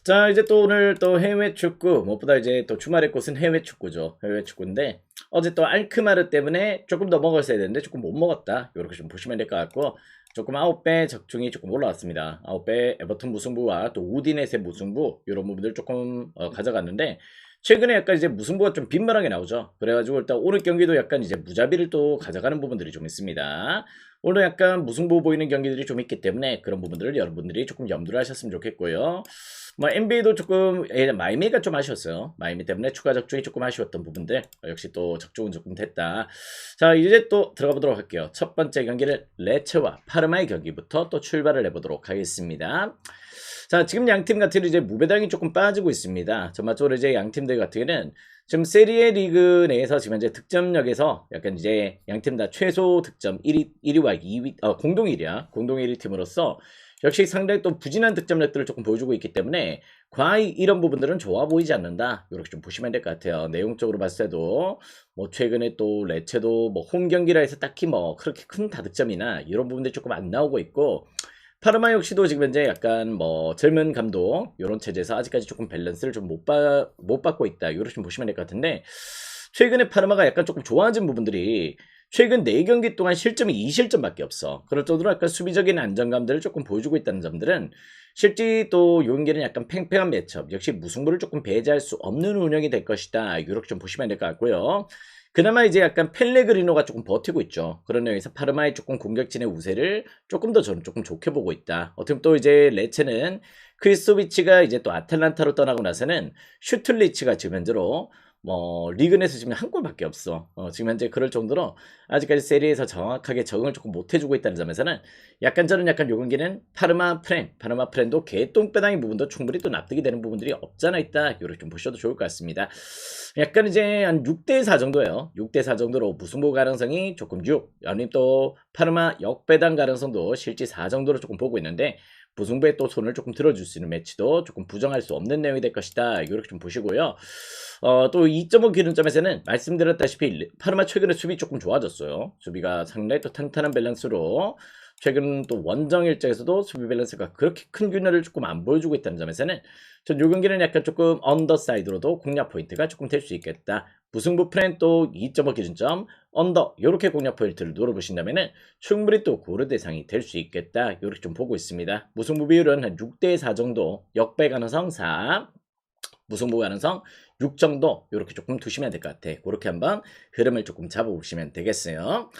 자, 이제 또 오늘 또 해외 축구, 무엇보다 이제 또 주말의 꽃은 해외 축구죠. 해외 축구인데, 어제 또 알크마르 때문에 조금 더 먹었어야 되는데 조금 못 먹었다. 이렇게 좀 보시면 될 것 같고, 조금 9배 적중이 조금 올라왔습니다. 9배 에버튼 무승부와 또 우디넷의 무승부, 이런 부분들 조금 가져갔는데, 최근에 약간 이제 무승부가 좀 빈말하게 나오죠. 그래가지고 일단 오늘 경기도 약간 이제 무자비를 또 가져가는 부분들이 좀 있습니다. 오늘 약간 무승부 보이는 경기들이 좀 있기 때문에 그런 부분들을 여러분들이 조금 염두를 하셨으면 좋겠고요. 뭐 NBA도 조금 마이미가 좀 아쉬웠어요. 마이미 때문에 추가 적중이 조금 아쉬웠던 부분들 역시 또 적중은 조금 됐다. 자, 이제 또 들어가 보도록 할게요. 첫 번째 경기를 레체와 파르마의 경기부터 또 출발을 해보도록 하겠습니다. 자, 지금 양팀 같은 경우는 이제 무배당이 조금 빠지고 있습니다. 전반적으로 이제 양팀들 같은 경우는 지금 세리에 리그 내에서 지금 현재 득점력에서 약간 이제 양팀 다 최소 득점 1위와 2위, 공동 1위야. 공동 1위 팀으로서 역시 상당히 또 부진한 득점력들을 조금 보여주고 있기 때문에 과히 이런 부분들은 좋아 보이지 않는다. 이렇게 좀 보시면 될 것 같아요. 내용적으로 봤을 때도 뭐 최근에 또 레체도 뭐 홈 경기라 해서 딱히 뭐 그렇게 큰 다득점이나 이런 부분들이 조금 안 나오고 있고 파르마 역시도 지금 현재 약간 뭐 젊은 감독 이런 체제에서 아직까지 조금 밸런스를 좀 못 받고 있다. 이렇게 좀 보시면 될 것 같은데 최근에 파르마가 약간 조금 좋아진 부분들이 최근 4경기 동안 실점이 2실점밖에 없어. 그럴 정도로 약간 수비적인 안정감들을 조금 보여주고 있다는 점들은 실제 또 요 경기는 약간 팽팽한 매첩 역시 무승부를 조금 배제할 수 없는 운영이 될 것이다. 이렇게 좀 보시면 될 것 같고요. 그나마 이제 약간 펠레그리노가 조금 버티고 있죠. 그런 의미에서 파르마의 조금 공격진의 우세를 조금 더 저는 조금 좋게 보고 있다. 어떻게 보면 또 이제 레체는 크리스토비치가 이제 또 아틀란타로 떠나고 나서는 슈틀리치가 지금 현재로 뭐 리그 내에서 지금 한 골밖에 없어. 지금 현재 그럴 정도로 아직까지 세리에서 정확하게 적응을 조금 못 해주고 있다는 점에서는 약간 저는 약간 요 경기는 파르마 프렌도 개똥배당의 부분도 충분히 또 납득이 되는 부분들이 없잖아 있다. 이렇게 좀 보셔도 좋을 것 같습니다. 약간 이제 한 6대4 정도예요. 6대4 정도로 무승부 가능성이 조금 6. 아니면 또 파르마 역배당 가능성도 실제 4 정도로 조금 보고 있는데 무승부에 또 손을 조금 들어줄 수 있는 매치도 조금 부정할 수 없는 내용이 될 것이다. 이렇게 좀 보시고요. 또 2.5 기준점에서는 말씀드렸다시피 파르마 최근에 수비 조금 좋아졌어요. 수비가 상당히 또 탄탄한 밸런스로 최근 또 원정 일정에서도 수비 밸런스가 그렇게 큰 균열을 조금 안 보여주고 있다는 점에서는 전 요 경기는 약간 조금 언더사이드로도 공략 포인트가 조금 될 수 있겠다. 무승부 프렌 또 2.5 기준점 언더 이렇게 공략 포인트를 노려보신다면은 충분히 또 고려 대상이 될 수 있겠다. 이렇게 좀 보고 있습니다. 무승부 비율은 한 6대4 정도, 역배 가능성 4, 무승부 가능성 6 정도 이렇게 조금 두시면 될 것 같아. 그렇게 한번 흐름을 조금 잡아보시면 되겠어요.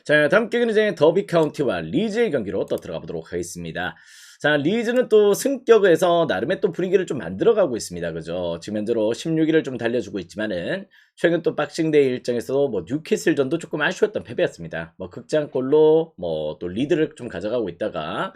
자, 다음 경기는 이제 더비 카운티와 리즈의 경기로 또 들어가 보도록 하겠습니다. 자, 리즈는 또 승격에서 나름의 또 분위기를 좀 만들어가고 있습니다. 그죠? 지금 현재로 16위를 좀 달려주고 있지만은 최근 또 박싱데이 일정에서도 뭐 뉴캐슬전도 조금 아쉬웠던 패배였습니다. 뭐 극장골로 뭐 또 리드를 좀 가져가고 있다가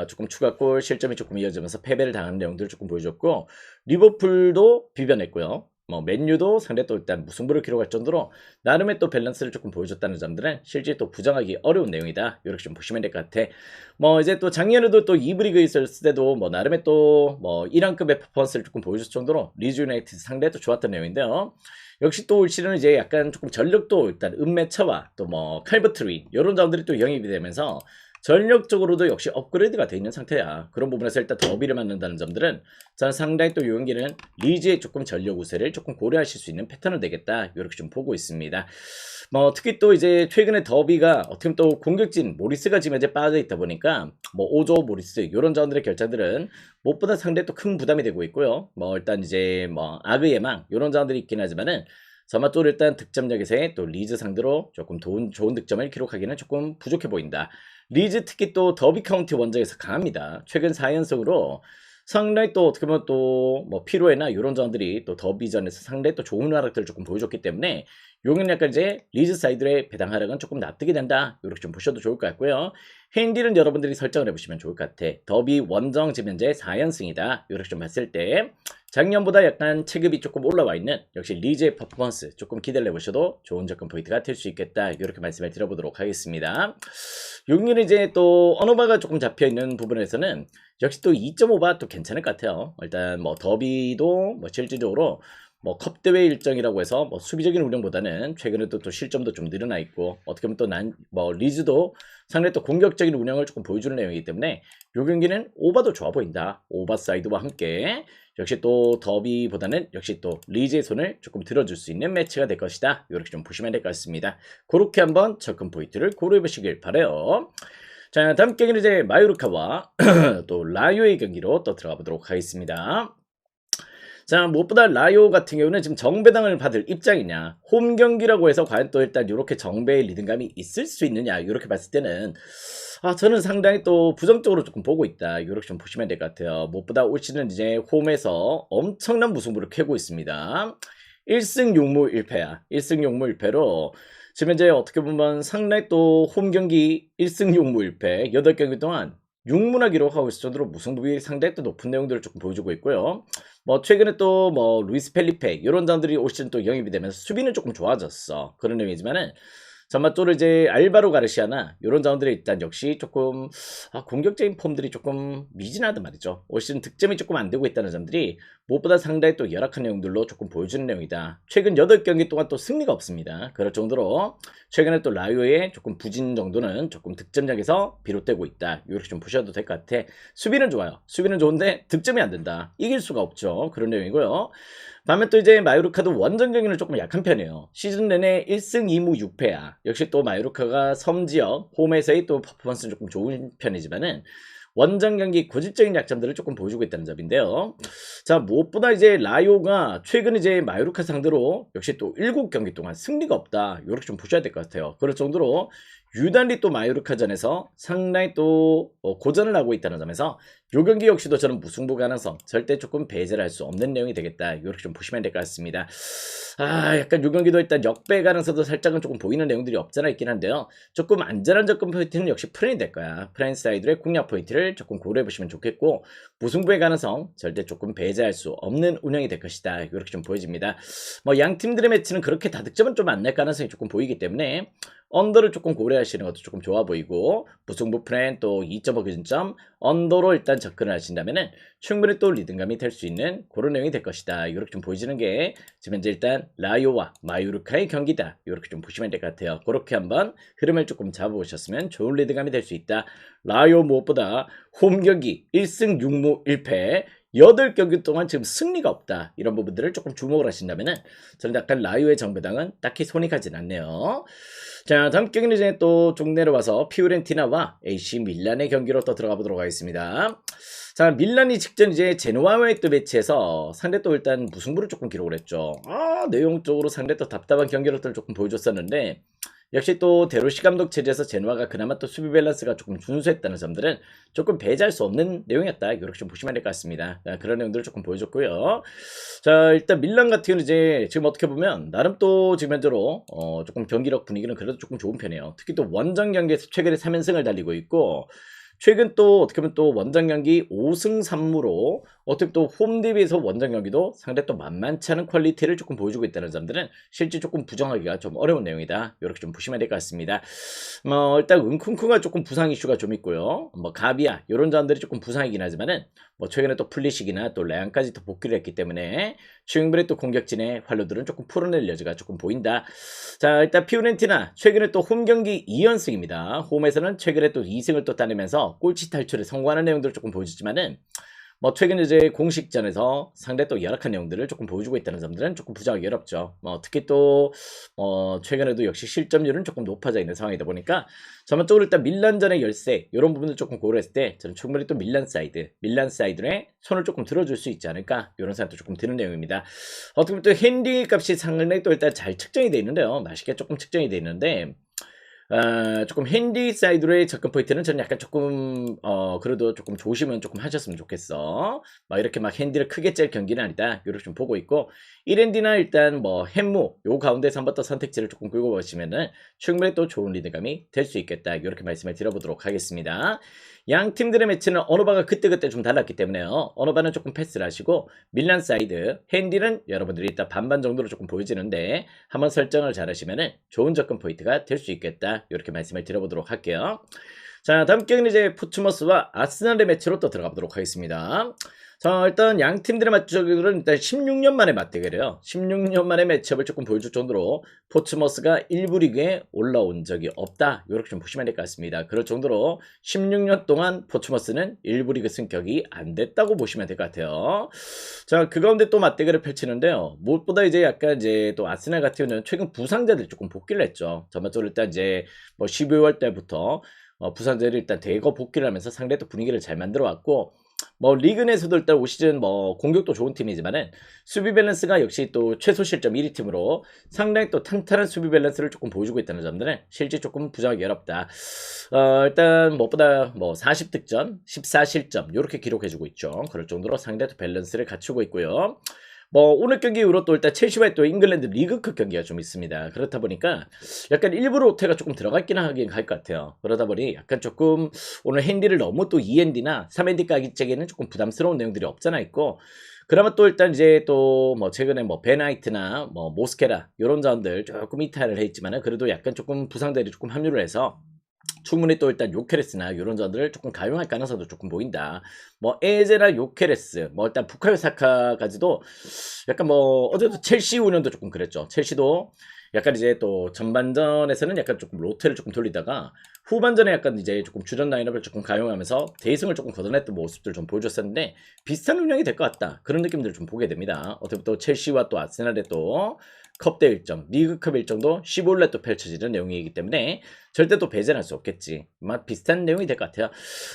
조금 추가골 실점이 조금 이어지면서 패배를 당하는 내용들을 조금 보여줬고 리버풀도 비벼냈고요. 뭐 맨유도 상대 또 일단 무승부를 기록할 정도로 나름의 또 밸런스를 조금 보여줬다는 점들은 실제 또 부정하기 어려운 내용이다. 이렇게 좀 보시면 될 것 같아. 뭐 이제 또 작년에도 또 이브리그 있었을 때도 뭐 나름의 또 뭐 1위급의 퍼포먼스를 조금 보여줄 정도로 리즈 유나이티드 상대 또 좋았던 내용인데요. 역시 또 올 시즌은 이제 약간 조금 전력도 일단 은매처와 또 뭐 칼버트리 이런 점들이 또 영입이 되면서 전력적으로도 역시 업그레이드가 되어 있는 상태야. 그런 부분에서 일단 더비를 맞는다는 점들은 저는 상당히 또 이 경기는 리즈의 조금 전력 우세를 조금 고려하실 수 있는 패턴은 되겠다. 이렇게 좀 보고 있습니다. 뭐 특히 또 이제 최근에 더비가 어떻게 보면 또 공격진 모리스가 지금 이제 빠져 있다 보니까 뭐 오조 모리스 이런 자원들의 결정들은 무엇보다 상당히 또 큰 부담이 되고 있고요. 뭐 일단 이제 뭐 아그 예망 이런 자원들이 있긴 하지만은 저마토를 일단 득점력에서의 또 리즈 상대로 조금 좋은 득점을 기록하기는 조금 부족해 보인다. 리즈 특히 또 더비 카운티 원정에서 강합니다. 최근 4연승으로 상당히 또 어떻게 보면 또 뭐 피로에나 이런 자원들이 또 더비전에서 상당히 또 좋은 활약들을 조금 보여줬기 때문에 용은 약간 이제 리즈 사이드의 배당 하락은 조금 납득이 된다. 이렇게 좀 보셔도 좋을 것 같고요. 핸디는 여러분들이 설정을 해보시면 좋을 것 같아. 더비 원정 지금 현재 4연승이다. 이렇게 좀 봤을 때 작년보다 약간 체급이 조금 올라와 있는 역시 리즈의 퍼포먼스 조금 기대를 해보셔도 좋은 접근 포인트가 될 수 있겠다. 이렇게 말씀을 드려보도록 하겠습니다. 용률은 이제 또 언어바가 조금 잡혀있는 부분에서는 역시 또 2.5바 또 괜찮을 것 같아요. 일단 뭐 더비도 뭐 실질적으로 뭐 컵대회 일정이라고 해서 뭐 수비적인 운영보다는 최근에 또 실점도 좀 늘어나 있고 어떻게 보면 또 뭐 리즈도 상당히 또 공격적인 운영을 조금 보여주는 내용이기 때문에 이 경기는 오바도 좋아 보인다. 오바 사이드와 함께 역시 또 더비보다는 역시 또 리즈의 손을 조금 들어줄 수 있는 매치가 될 것이다. 이렇게 좀 보시면 될 것 같습니다. 그렇게 한번 접근 포인트를 고려해 보시길 바라요. 자, 다음 경기는 이제 마요르카와 또 라요의 경기로 또 들어가 보도록 하겠습니다. 자, 무엇보다 라요 같은 경우는 지금 정배당을 받을 입장이냐, 홈 경기라고 해서 과연 또 일단 이렇게 정배의 리듬감이 있을 수 있느냐, 이렇게 봤을 때는 저는 상당히 또 부정적으로 조금 보고 있다. 이렇게 좀 보시면 될 것 같아요. 무엇보다 올 시즌 이제 홈에서 엄청난 무승부를 캐고 있습니다. 1승 6무 1패야. 1승 6무 1패로 지금 이제 어떻게 보면 상당히 또 홈 경기 1승 6무 1패 8경기 동안 6무나 기록하고 있을 정도로 무승부율이 상당히 또 높은 내용들을 조금 보여주고 있고요. 뭐 최근에 또 뭐 루이스 펠리페 이런 사람들이 올 시즌 또 영입이 되면서 수비는 조금 좋아졌어. 그런 내용이지만은 전반적으로 이제 알바로 가르시아나 이런 자원들이 일단 역시 조금 공격적인 폼들이 조금 미진하단 말이죠. 올 시즌 득점이 조금 안 되고 있다는 점들이 무엇보다 상당히 또 열악한 내용들로 조금 보여주는 내용이다. 최근 8경기 동안 또 승리가 없습니다. 그럴 정도로 최근에 또 라요의 조금 부진 정도는 조금 득점력에서 비롯되고 있다. 이렇게 좀 보셔도 될 것 같아. 수비는 좋아요. 수비는 좋은데 득점이 안 된다. 이길 수가 없죠. 그런 내용이고요. 다음에 또 이제 마요르카도 원정 경기는 조금 약한 편이에요. 시즌 내내 1승 2무 6패야. 역시 또 마요르카가 섬지역 홈에서의 또 퍼포먼스는 조금 좋은 편이지만은 원정 경기 고질적인 약점들을 조금 보여주고 있다는 점인데요. 자, 무엇보다 이제 라요가 최근 이제 마요르카 상대로 역시 또 7경기 동안 승리가 없다. 이렇게 좀 보셔야 될 것 같아요. 그럴 정도로 유달리 또 마요르카전에서 상당히 또 고전을 하고 있다는 점에서 요 경기 역시도 저는 무승부 가능성 절대 조금 배제를 할 수 없는 내용이 되겠다. 이렇게 좀 보시면 될 것 같습니다. 약간 요 경기도 일단 역배 가능성도 살짝은 조금 보이는 내용들이 없잖아 있긴 한데요. 조금 안전한 접근 포인트는 역시 프렌이 될 거야. 프렌 사이드의 공략 포인트를 조금 고려해 보시면 좋겠고 무승부의 가능성 절대 조금 배제할 수 없는 운영이 될 것이다. 이렇게 좀 보여집니다. 뭐 양 팀들의 매치는 그렇게 다득점은 좀 안 날 가능성이 조금 보이기 때문에 언더를 조금 고려하시는 것도 조금 좋아 보이고 무승부 프렌 또 2.5 기준점 언더로 일단 접근을 하신다면은 충분히 또 리듬감이 될 수 있는 그런 내용이 될 것이다. 이렇게 좀 보여지는 게 지금 현재 일단 라요와 마요르카의 경기다. 이렇게 좀 보시면 될 것 같아요. 그렇게 한번 흐름을 조금 잡아보셨으면 좋은 리듬감이 될 수 있다. 라요 무엇보다 홈 경기 1승 6무 1패 8경기 동안 지금 승리가 없다. 이런 부분들을 조금 주목을 하신다면은 저는 약간 라요의 정배당은 딱히 손이 가진 않네요. 자, 다음 경기는 이제 또 쭉 내려와서 피오렌티나와 AC 밀란의 경기로 또 들어가 보도록 하겠습니다. 자, 밀란이 직전 이제 제노아와의 또 매치에서 상대 또 일단 무승부를 조금 기록을 했죠. 내용적으로 상대 또 답답한 경기를 또 조금 보여줬었는데 역시 또 데로시 감독 체제에서 제노아가 그나마 또 수비 밸런스가 조금 준수했다는 점들은 조금 배제할 수 없는 내용이었다. 이렇게 좀 보시면 될 것 같습니다. 그런 내용들을 조금 보여줬고요. 자, 일단 밀란 같은 경우는 이제 지금 어떻게 보면 나름 또 지금 현재로 조금 경기력 분위기는 그래도 조금 좋은 편이에요. 특히 또 원정 경기에서 최근에 3연승을 달리고 있고 최근 또 어떻게 보면 또 원정 경기 5승 3무로 어떻게 또 홈 대비해서 원정 경기도 상당히 또 만만치 않은 퀄리티를 조금 보여주고 있다는 점들은 실제 조금 부정하기가 좀 어려운 내용이다. 이렇게 좀 보시면 될 것 같습니다. 뭐 일단 은쿵쿵가 조금 부상 이슈가 좀 있고요. 뭐 가비아 이런 점들이 조금 부상이긴 하지만은 뭐 최근에 또 플리식이나 또 레안까지 또 복귀를 했기 때문에 최근에 또 공격진의 활로들은 조금 풀어낼 여지가 조금 보인다. 자, 일단 피오렌티나 최근에 또 홈 경기 2연승입니다. 홈에서는 최근에 또 2승을 또 따내면서 꼴찌 탈출에 성공하는 내용들을 조금 보여주지만은 뭐 최근 이제 공식전에서 상당히 또 열악한 내용들을 조금 보여주고 있다는 점들은 조금 부정하기 어렵죠. 특히 또 최근에도 역시 실점률은 조금 높아져 있는 상황이다 보니까 전반적으로 일단 밀란전의 열세 이런 부분을 조금 고려했을 때 저는 충분히 또 밀란 사이드에 손을 조금 들어줄 수 있지 않을까 이런 생각도 조금 드는 내용입니다. 어떻게 보면 또 핸디 값이 상당히 또 일단 잘 측정이 돼 있는데요. 맛있게 조금 측정이 돼 있는데 조금 핸디 사이드로의 접근 포인트는 저는 약간 조금 그래도 조금 조심은 조금 하셨으면 좋겠어. 막 이렇게 막 핸디를 크게 짤 경기는 아니다. 이렇게 좀 보고 있고 1핸디나 일단 뭐 햄무 요 가운데서 한번 더 선택지를 조금 긁어 보시면은 충분히 또 좋은 리드감이 될 수 있겠다. 이렇게 말씀을 드려보도록 하겠습니다. 양 팀들의 매치는 어느 바가 그때그때 좀 달랐기 때문에요. 어느 바는 조금 패스를 하시고 밀란 사이드 핸디는 여러분들이 일단 반반 정도로 조금 보여지는데 한번 설정을 잘 하시면은 좋은 접근 포인트가 될 수 있겠다. 이렇게 말씀을 드려보도록 할게요. 자, 다음 경기는 이제 포츠머스와 아스날의 매치로 또 들어가 보도록 하겠습니다. 자, 일단 양 팀들의 맞대결은 일단 16년 만에 맞대결이에요. 16년 만에 매치업을 조금 보여줄 정도로 포츠머스가 1부 리그에 올라온 적이 없다. 이렇게 좀 보시면 될 것 같습니다. 그럴 정도로 16년 동안 포츠머스는 1부 리그 승격이 안 됐다고 보시면 될 것 같아요. 자, 그 가운데 또 맞대결을 펼치는데요. 무엇보다 이제 약간 이제 또 아스날 같은 경우는 최근 부상자들이 조금 복귀를 했죠. 전반적으로 일단 이제 뭐 12월 달부터 부상자들이 일단 대거 복귀를 하면서 상대 또 분위기를 잘 만들어 왔고, 뭐 리그 내에서도 일단 올 시즌 뭐 공격도 좋은 팀이지만은 수비 밸런스가 역시 또 최소 실점 1위 팀으로 상당히 또 탄탄한 수비 밸런스를 조금 보여주고 있다는 점들은 실제 조금 부정하기 어렵다. 일단 무엇보다 뭐 40득점, 14실점 이렇게 기록해주고 있죠. 그럴 정도로 상당히 또 밸런스를 갖추고 있고요. 뭐 오늘 경기 이후로 또 일단 첼시와의 또 잉글랜드 리그컵 경기가 좀 있습니다. 그렇다 보니까 약간 일부러 오태가 조금 들어갔긴 하긴 할 것 같아요. 그러다 보니 약간 조금 오늘 핸디를 너무 또 2핸디나 3핸디 까기째기에는 조금 부담스러운 내용들이 없잖아 있고, 그러면 또 일단 이제 또 뭐 최근에 뭐 베나이트나 뭐 모스케라 이런 자원들 조금 이탈을 했지만은 그래도 약간 조금 부상들이 조금 합류를 해서 충분히 또 일단 요케레스나 이런 자들을 조금 가용할 가능성도 조금 보인다. 뭐 에제나 요케레스, 뭐 일단 부카요 사카까지도 약간 뭐 어제도 첼시 운영도 조금 그랬죠. 첼시도 약간 이제 또 전반전에서는 약간 조금 로테를 조금 돌리다가 후반전에 약간 이제 조금 주전 라인업을 조금 가용하면서 대승을 조금 거둬냈던 모습들 좀 보여줬었는데 비슷한 운영이 될 것 같다. 그런 느낌들을 좀 보게 됩니다. 어떻게 또 첼시와 또 아스날의 또 컵대 일정, 리그컵 일정도 15일에 또 펼쳐지는 내용이기 때문에 절대 또 배제할 수 없겠지. 막 비슷한 내용이 될 것 같아요.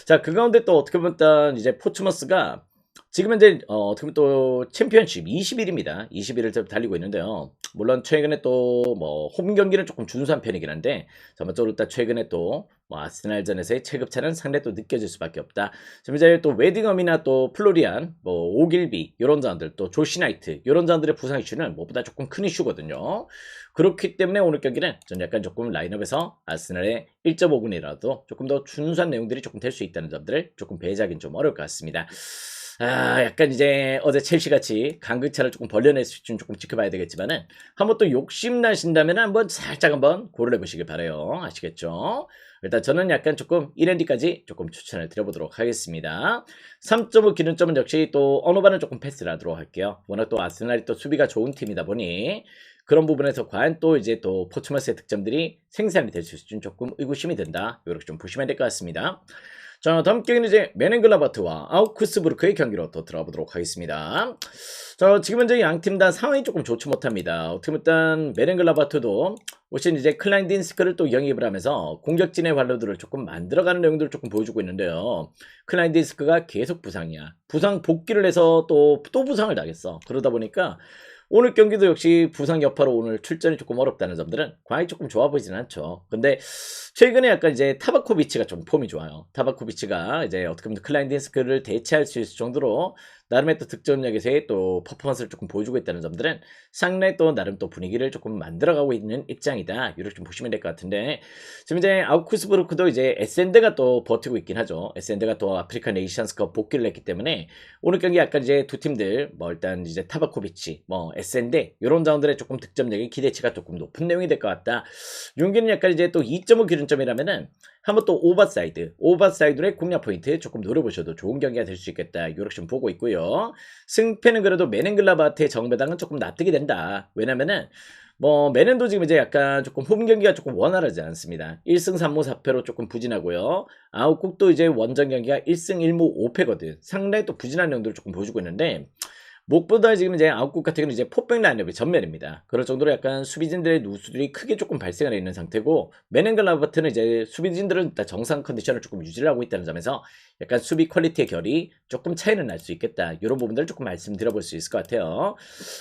자, 그 가운데 또 어떻게 보면 이제 포츠머스가 지금 현재 어떻게 보면 또 챔피언십 20일입니다. 20일을 달리고 있는데요. 물론 최근에 또 뭐 홈 경기는 조금 준수한 편이긴 한데 전반적으로 일단 최근에 또 뭐 아스날전에서의 체급차는 상당히 또 느껴질 수밖에 없다. 지금 이제 또 웨딩엄이나 또 플로리안, 뭐 오길비 이런 자들, 또 조시나이트 이런 자들의 부상 이슈는 무엇보다 조금 큰 이슈거든요. 그렇기 때문에 오늘 경기는 전 약간 조금 라인업에서 아스날의 1.5분이라도 조금 더 준수한 내용들이 조금 될 수 있다는 점들을 조금 배제하기는 좀 어려울 것 같습니다. 약간 이제 어제 첼시같이 강극차를 조금 벌려낼 수 있으면 조금 지켜봐야 되겠지만은 한번 또 욕심나신다면 한번 살짝 한번 고려해 보시길 바래요. 아시겠죠? 일단 저는 약간 조금 1엔디까지 조금 추천을 드려보도록 하겠습니다. 3.5 기준점은 역시 또 어느 반은 조금 패스를 하도록 할게요. 워낙 또 아스날이 또 수비가 좋은 팀이다 보니 그런 부분에서 과연 또 이제 또 포츠머스의 득점들이 생산이 될 수 있을지 조금 의구심이 든다. 이렇게 좀 보시면 될 것 같습니다. 자, 다음 경기는 이제 메넨글라바트와 아우크스부르크의 경기로 또 들어보도록 하겠습니다. 자, 지금 현재 양팀 다 상황이 조금 좋지 못합니다. 어떻게 보면 일단 메넨글라바트도 오신 이제 클라인딘스크를 또 영입을 하면서 공격진의 활로들을 조금 만들어가는 내용들을 조금 보여주고 있는데요. 클라인딘스크가 계속 부상이야. 부상 복귀를 해서 또 부상을 당했어. 그러다 보니까 오늘 경기도 역시 부상 여파로 오늘 출전이 조금 어렵다는 점들은 과히 조금 좋아 보이진 않죠. 근데 최근에 약간 이제 타바코비치가 좀 폼이 좋아요. 타바코비치가 이제 어떻게 보면 클라인딘스크를 대체할 수 있을 정도로 나름의 또 득점력에서의 또 퍼포먼스를 조금 보여주고 있다는 점들은 상당히 또 나름 또 분위기를 조금 만들어가고 있는 입장이다. 이렇게 좀 보시면 될 것 같은데 지금 이제 아우크스부르크도 이제 에센데가 또 버티고 있긴 하죠. 에센데가 또 아프리카 네이션스컵 복귀를 했기 때문에 오늘 경기 약간 이제 두 팀들 뭐 일단 이제 타바코비치 뭐 에센데 이런 자원들의 조금 득점력의 기대치가 조금 높은 내용이 될 것 같다. 윤기는 약간 이제 또 2.5 기준점이라면은 한번 또 오버사이드의 공략 포인트 조금 노려보셔도 좋은 경기가 될 수 있겠다. 이렇게 좀 보고 있고요. 승패는 그래도 메넨글라바트의 정배당은 조금 납득이 된다. 왜냐면은 뭐 메넨도 지금 이제 약간 조금 홈 경기가 조금 원활하지 않습니다. 1승 3무 4패로 조금 부진하고요. 아웃국도 이제 원정 경기가 1승 1무 5패거든. 상당히 또 부진한 내용들을 조금 보여주고 있는데 무엇보다 지금 이제 아웃국 같은 경우는 이제 포백 라인업이 전멸입니다. 그럴 정도로 약간 수비진들의 누수들이 크게 조금 발생을 있는 상태고 메넨글라바트는 이제 수비진들은 일단 정상 컨디션을 조금 유지를 하고 있다는 점에서 약간 수비 퀄리티의 결이 조금 차이는 날 수 있겠다. 이런 부분들을 조금 말씀드려볼 수 있을 것 같아요.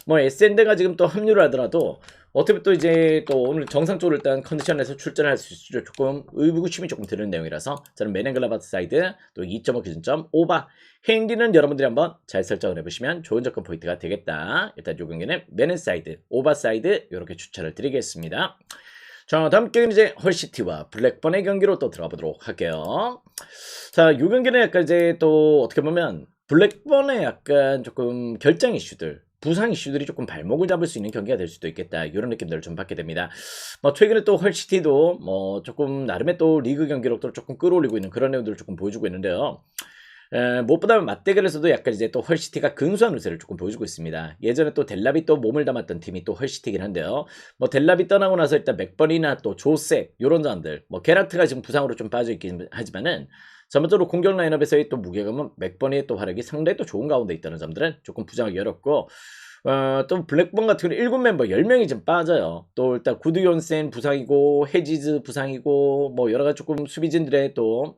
뭐 에센데가 지금 또 합류를 하더라도 어떻게 보면 또 이제 또 오늘 정상적으로 일단 컨디션에서 출전할 수 있을지 조금 의구심이 조금 드는 내용이라서 저는 메넨글라바트 사이드 또 2.5 기준점 오바 행리는 여러분들이 한번 잘 설정을 해보시면 좋은 접근 포인트가 되겠다. 일단 요 경기는 메넨 사이드, 오바 사이드 이렇게 추천을 드리겠습니다. 자, 다음 경기는 이제 헐시티와 블랙번의 경기로 또 들어가 보도록 할게요. 자, 요 경기는 약간 이제 또 어떻게 보면 블랙번의 약간 조금 결정 이슈들, 부상 이슈들이 조금 발목을 잡을 수 있는 경기가 될 수도 있겠다. 이런 느낌들을 좀 받게 됩니다. 뭐 최근에 또 헐시티도 뭐 조금 나름의 또 리그 경기력도 조금 끌어올리고 있는 그런 내용들을 조금 보여주고 있는데요. 무엇보다 맞대결에서도 약간 이제 또 헐시티가 근소한 우세를 조금 보여주고 있습니다. 예전에 또 델랍이 또 몸을 담았던 팀이 또 헐시티긴 한데요. 뭐 델랍이 떠나고 나서 일단 맥버니나 또 조셉 요런 자들, 뭐 게라트가 지금 부상으로 좀 빠져 있긴 하지만은 전반적으로 공격 라인업에서의 또 무게감은 맥버니의 또 활약이 상당히 또 좋은 가운데 있다는 점들은 조금 부정하기 어렵고, 또 블랙번 같은 경우는 7멤버 10명이 좀 빠져요. 또 일단 구두욘센 부상이고 헤지즈 부상이고 뭐 여러가지 조금 수비진들의 또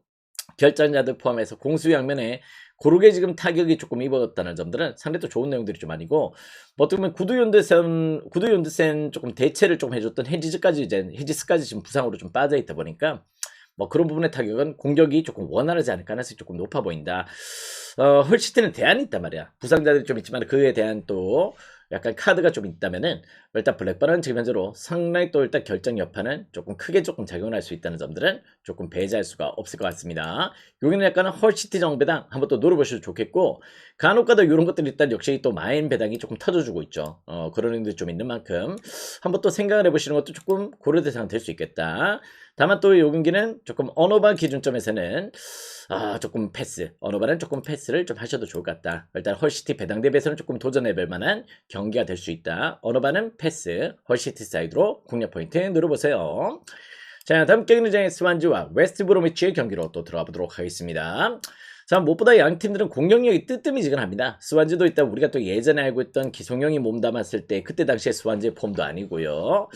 결정자들 포함해서 공수 양면에 고르게 지금 타격이 조금 입었다는 점들은 상당히 또 좋은 내용들이 좀 아니고, 뭐 어떻게 보면 구두욘드센 조금 대체를 좀 해줬던 헤지스까지 지금 부상으로 좀 빠져 있다 보니까 뭐 그런 부분의 타격은 공격이 조금 원활하지 않을 가능성이 조금 높아 보인다. 헐시티는 대안이 있단 말이야. 부상자들이 좀 있지만 그에 대한 또 약간 카드가 좀 있다면은 일단 블랙번은 지금 현재로 상당히 또 일단 결정 여파는 조금 크게 조금 작용을 할 수 있다는 점들은 조금 배제할 수가 없을 것 같습니다. 여기는 약간 헐시티 정배당 한번 또 노려보셔도 좋겠고, 간혹가다 이런 것들이 일단 역시 또 마인 배당이 조금 터져주고 있죠. 그런 의미도 좀 있는 만큼 한번 또 생각을 해보시는 것도 조금 고려 대상 될 수 있겠다. 다만 또 이 경기는 조금 언어바 기준점에서는 조금 패스, 언어바는 조금 패스를 좀 하셔도 좋을 것 같다. 일단 헐시티 배당 대비해서는 조금 도전해볼 만한 경기가 될 수 있다. 언어바는 패스, 헐시티 사이드로 공략 포인트 누려보세요. 자, 다음 경기는 이제 스완지와 웨스트 브로미치의 경기로 또 들어가 보도록 하겠습니다. 자, 무엇보다 양 팀들은 공격력이 뜨뜨미지근합니다. 스완지도 일단 우리가 또 예전에 알고 있던 기성용이 몸담았을 때 그때 당시에 스완지의 폼도 아니고요.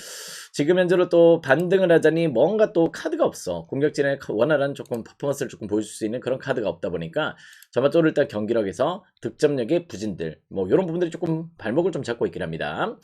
지금 현재로 또 반등을 하자니 뭔가 또 카드가 없어. 공격진의 원활한 조금 퍼포먼스를 조금 보여줄 수 있는 그런 카드가 없다 보니까 전반적으로 일단 경기력에서 득점력의 부진들, 뭐 이런 부분들이 조금 발목을 좀 잡고 있긴 합니다.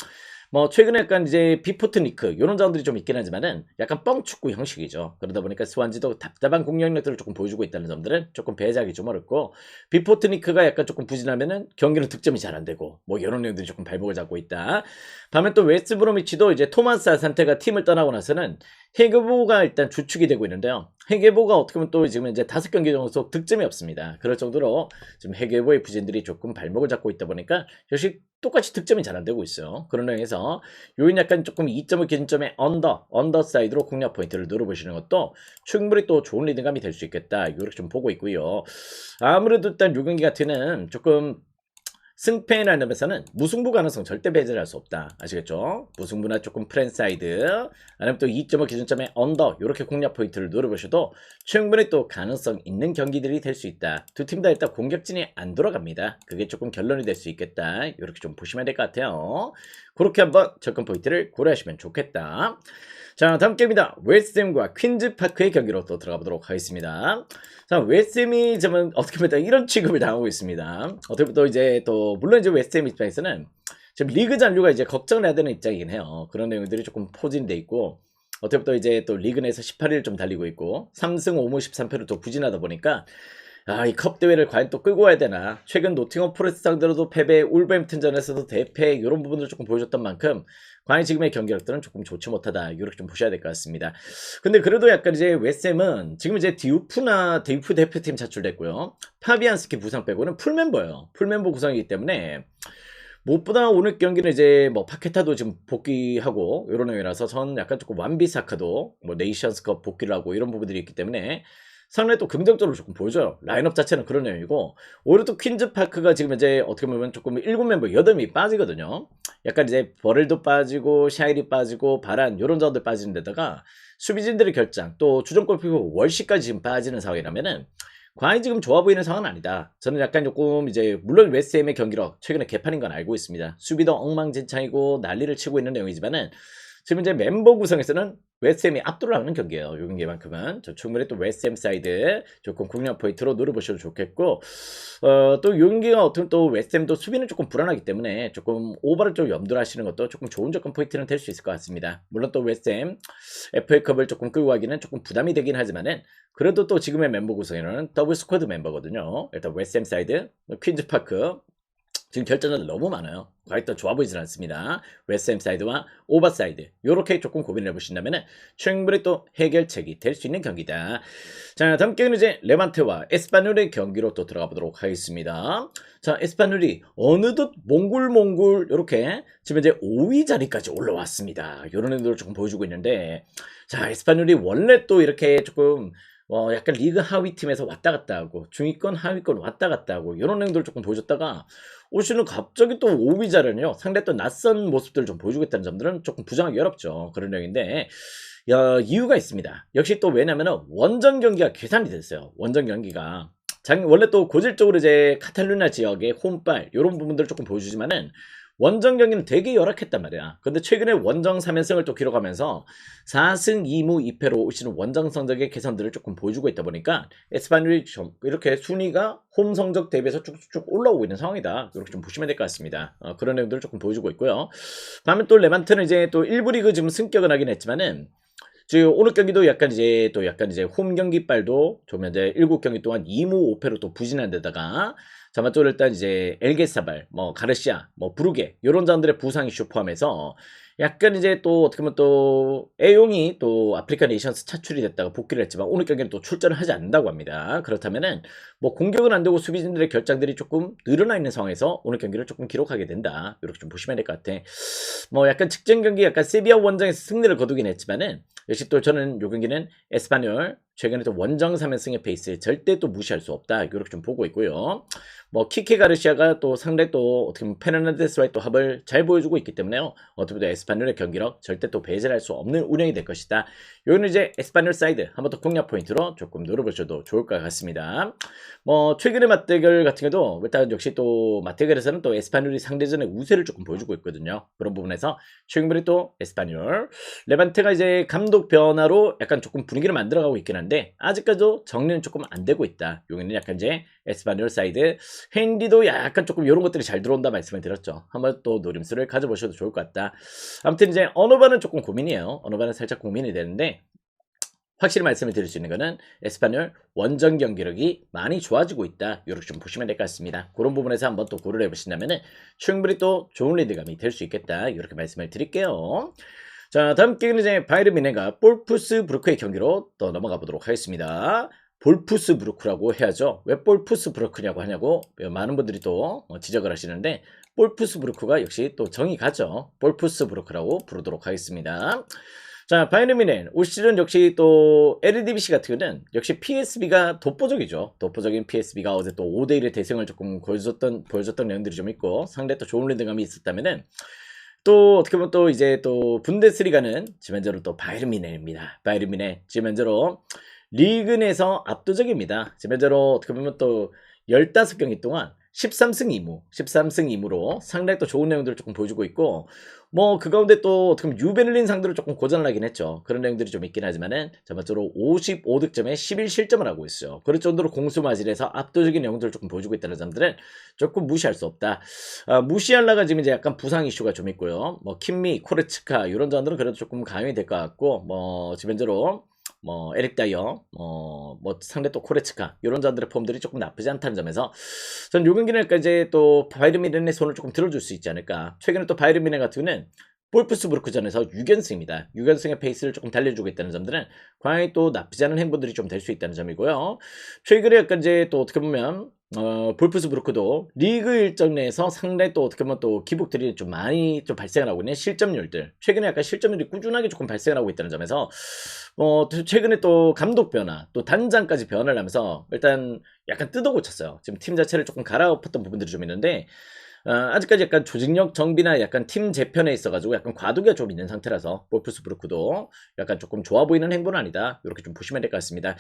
뭐 최근에 약간 이제 비포트니크 이런 자원들이 좀 있긴 하지만은 약간 뻥축구 형식이죠. 그러다 보니까 스완지도 답답한 공격력들을 조금 보여주고 있다는 점들은 조금 배제하기 좀 어렵고, 비포트니크가 약간 조금 부진하면은 경기는 득점이 잘 안 되고 뭐 이런 내용들이 조금 발목을 잡고 있다. 반면 또 웨스트 브로미치도 이제 토마스 아산테가 팀을 떠나고 나서는 헤게보가 일단 주축이 되고 있는데요. 헤게보가 어떻게 보면 또 지금 이제 5경기 정도 득점이 없습니다. 그럴 정도로 지금 헤게보의 부진들이 조금 발목을 잡고 있다 보니까 역시 똑같이 득점이 잘 안 되고 있어요. 그런 의미에서 요인 약간 조금 2점을 기준점에 언더 사이드로 공략 포인트를 누려보시는 것도 충분히 또 좋은 리드감이 될 수 있겠다. 이렇게 좀 보고 있고요. 아무래도 일단 요 경기 같은 조금 승패에 나누면서는 무승부 가능성 절대 배제를 할 수 없다. 아시겠죠? 무승부나 조금 프랜사이드 아니면 또 2.5 기준점의 언더 이렇게 공략 포인트를 노려보셔도 충분히 또 가능성 있는 경기들이 될 수 있다. 두 팀 다 일단 공격진이 안 돌아갑니다. 그게 조금 결론이 될 수 있겠다. 이렇게 좀 보시면 될 것 같아요. 그렇게 한번 접근 포인트를 고려하시면 좋겠다. 자, 다음 게임입니다. 웨스트햄과 퀸즈파크의 경기로 또 들어가 보도록 하겠습니다. 자, 웨스트햄이 지금 어떻게 보면 이런 취급을 당하고 있습니다. 어떻게 보면 또 이제 또 물론 이제 웨스트햄 입장에서는 지금 리그 잔류가 이제 걱정을 해야 되는 입장이긴 해요. 그런 내용들이 조금 포진돼 있고, 어떻게 보면 또 이제 또 리그 내에서 18위를 좀 달리고 있고 3승 5무 13패로 또 부진하다 보니까 이 컵 대회를 과연 또 끌고 와야 되나. 최근 노팅엄 포레스트 상대로도 패배, 울버햄튼전에서도 대패 이런 부분들을 조금 보여줬던 만큼 과연 지금의 경기력들은 조금 좋지 못하다. 이렇게 좀 보셔야 될 것 같습니다. 근데 그래도 약간 이제 웨스햄은 지금 이제 디우프 대표팀 차출됐고요. 파비안스키 부상 빼고는 풀멤버예요. 풀멤버 구성이기 때문에 무엇보다 오늘 경기는 이제 뭐 파케타도 지금 복귀하고 이런 의미라서 전 약간 조금 완비사카도 뭐 네이션스컵 복귀를 하고 이런 부분들이 있기 때문에 상당히 또 긍정적으로 조금 보여줘요. 라인업 자체는 그런 내용이고, 오히려 또 퀸즈파크가 지금 이제 어떻게 보면 조금 7멤버 8명이 빠지거든요. 약간 이제 버렐도 빠지고 샤일이 빠지고 바란 요런 자원들 빠지는 데다가 수비진들의 결장 또 주전 골키퍼 월시까지 지금 빠지는 상황이라면은 과연 지금 좋아 보이는 상황은 아니다. 저는 약간 조금 이제 물론 웨스트햄의 경기력 최근에 개판인 건 알고 있습니다. 수비도 엉망진창이고 난리를 치고 있는 내용이지만은 지금 이제 멤버 구성에서는 웨스트햄이 압도를 하는 경기예요. 요 경기만큼은 충분히 또 웨스트햄 사이드 조금 공략 포인트로 노려보셔도 좋겠고, 또 요 경기가 어떻게 또 웨스트햄도 수비는 조금 불안하기 때문에 조금 오버를 좀 염두를 하시는 것도 조금 좋은 접근 포인트는 될 수 있을 것 같습니다. 물론 또 웨스트햄 FA컵을 조금 끌고 가기는 조금 부담이 되긴 하지만은 그래도 또 지금의 멤버 구성에는 더블 스쿼드 멤버거든요. 일단 웨스트햄 사이드, 퀸즈파크 지금 결정자들 너무 많아요. 과연 또 좋아 보이진 않습니다. 웨스트햄 사이드와 오버 사이드 요렇게 조금 고민을 해보신다면 충분히 또 해결책이 될 수 있는 경기다. 자, 다음 경기는 이제 레반테와 에스파뇰의 경기로 또 들어가 보도록 하겠습니다. 자, 에스파뇰이 어느덧 몽골 요렇게 지금 이제 5위 자리까지 올라왔습니다. 요런 애들을 조금 보여주고 있는데, 자, 에스파뇰이 원래 또 이렇게 조금 약간 리그 하위 팀에서 왔다 갔다 하고 중위권 하위권 왔다 갔다 하고 이런 행동을 조금 보여줬다가 올 시즌은 갑자기 또 오비자르는요 상대 또 낯선 모습들을 좀 보여주겠다는 점들은 조금 부정하기 어렵죠. 그런 내용인데 이유가 있습니다. 역시 또 왜냐면은 원정 경기가 계산이 됐어요. 원정 경기가 원래 또 고질적으로 이제 카탈루냐 지역의 홈발 이런 부분들을 조금 보여주지만은 원정 경기는 되게 열악했단 말이야. 근데 최근에 원정 3연승을 또 기록하면서 4승 2무 2패로 올 시즌 원정 성적의 개선들을 조금 보여주고 있다 보니까 에스파뇰이 이렇게 순위가 홈 성적 대비해서 쭉쭉 올라오고 있는 상황이다. 이렇게 좀 보시면 될 것 같습니다. 그런 내용들을 조금 보여주고 있고요. 반면 또 레반트는 이제 또 1부 리그 지금 승격은 하긴 했지만은 지금 오늘 경기도 약간 이제 홈 경기빨도 좀 이제 7경기 동안 2무 5패로 또 부진한 데다가 자마또 일단 이제 엘게사발, 뭐 가르시아, 뭐 브루게 이런 자원들의 부상 이슈 포함해서 약간 이제 또 어떻게 보면 또 애용이 또 아프리카 네이션스 차출이 됐다가 복귀를 했지만 오늘 경기는 또 출전을 하지 않는다고 합니다. 그렇다면은 뭐 공격은 안 되고 수비진들의 결장들이 조금 늘어나 있는 상황에서 오늘 경기를 조금 기록하게 된다. 이렇게 좀 보시면 될 것 같아. 뭐 약간 직전 경기 약간 세비야 원정에서 승리를 거두긴 했지만은 역시 또 저는 요 경기는 에스파뇰 최근에 또 원정 3연승의 페이스 절대 또 무시할 수 없다. 이렇게 좀 보고 있고요. 뭐 키케 가르시아가 또 상대 또 어떻게 보면 페르난데스와의 또 합을 잘 보여주고 있기 때문에요. 어떻게 보면 에스파뇰의 경기력 절대 또 배제할 수 없는 운영이 될 것이다. 요거는 이제 에스파뇰 사이드 한번 더 공략 포인트로 조금 노려보셔도 좋을 것 같습니다. 뭐 최근의 맞대결 같은 경우도 일단 역시 또 맞대결에서는 또 에스파뇰이 상대전의 우세를 조금 보여주고 있거든요. 그런 부분에서 최근에 또 에스파뇰 레반테가 이제 감독 변화로 약간 조금 분위기를 만들어가고 있긴 한데 아직까지도 정리는 조금 안 되고 있다. 여기는 약간 이제 에스파뇰 사이드 핸디도 약간 조금 이런 것들이 잘 들어온다 말씀을 드렸죠. 한번 또 노림수를 가져보셔도 좋을 것 같다. 아무튼 이제 언어반은 조금 고민이에요. 언어반은 살짝 고민이 되는데 확실히 말씀을 드릴 수 있는 거는 에스파뇰 원정 경기력이 많이 좋아지고 있다. 이렇게 좀 보시면 될 것 같습니다. 그런 부분에서 한번 또 고려를 해보신다면 충분히 또 좋은 리드감이 될 수 있겠다. 이렇게 말씀을 드릴게요. 자, 다음 경기는 이제 바이에른 뮌헨과 볼프스부르크의 경기로 또 넘어가 보도록 하겠습니다. 볼프스부르크라고 해야죠. 왜 볼프스부르크냐고 하냐고 많은 분들이 또 지적을 하시는데 볼프스부르크가 역시 또 정이 가죠. 볼프스부르크라고 부르도록 하겠습니다. 자, 바이에른 뮌헨 올 시즌 역시 또 LDBC 같은 경우는 역시 PSB가 독보적이죠. 독보적인 PSB가 어제 또 5대1의 대승을 조금 보여줬던 내용들이 좀 있고 상대 또 좋은 리드감이 있었다면은 또 어떻게 보면 또 이제 또 분데스리가는 지면적으로 또 바이에른 뮌헨입니다. 바이에른 뮌헨 지면적으로 리그 내에서 압도적입니다. 지면적으로 어떻게 보면 또 15경기 동안 13승 2무로 상당히 또 좋은 내용들을 조금 보여주고 있고 뭐 그 가운데 또 어떻게 보면 유베를린 상대로 조금 고전을 하긴 했죠. 그런 내용들이 좀 있긴 하지만은 전반적으로 55득점에 11실점을 하고 있어요. 그럴 정도로 공수마질에서 압도적인 내용들을 조금 보여주고 있다는 점들은 조금 무시할 수 없다. 무시하려가 지금 이제 약간 부상 이슈가 좀 있고요. 뭐 킴미, 코르츠카 이런 점들은 그래도 조금 가용이 될 것 같고 뭐 지면적으로 뭐 에릭 다이어, 뭐 상대 또 코레츠카 이런 자들의 폼들이 조금 나쁘지 않다는 점에서 전 요 경기는 이제 또 바이에른 뮌헨의 손을 조금 들어줄 수 있지 않을까. 최근에 또 바이에른 뮌헨 같은 경우는 볼프스부르크전에서 6연승입니다. 6연승의 페이스를 조금 달려주고 있다는 점들은 과연 또 나쁘지 않은 행보들이 좀 될 수 있다는 점이고요. 최근에 약간 이제 또 어떻게 보면 볼프스부르크도 리그 일정 내에서 상당히 또 어떻게 보면 또 기복들이 좀 많이 좀 발생을 하고 있는 실점률들 최근에 약간 실점률이 꾸준하게 조금 발생을 하고 있다는 점에서 최근에 또 감독 변화 또 단장까지 변화를 하면서 일단 약간 뜯어고쳤어요. 지금 팀 자체를 조금 갈아엎었던 부분들이 좀 있는데 아직까지 약간 조직력 정비나 약간 팀 재편에 있어가지고 약간 과도기가 좀 있는 상태라서 볼프스부르크도 약간 조금 좋아 보이는 행보는 아니다. 이렇게 좀 보시면 될 것 같습니다.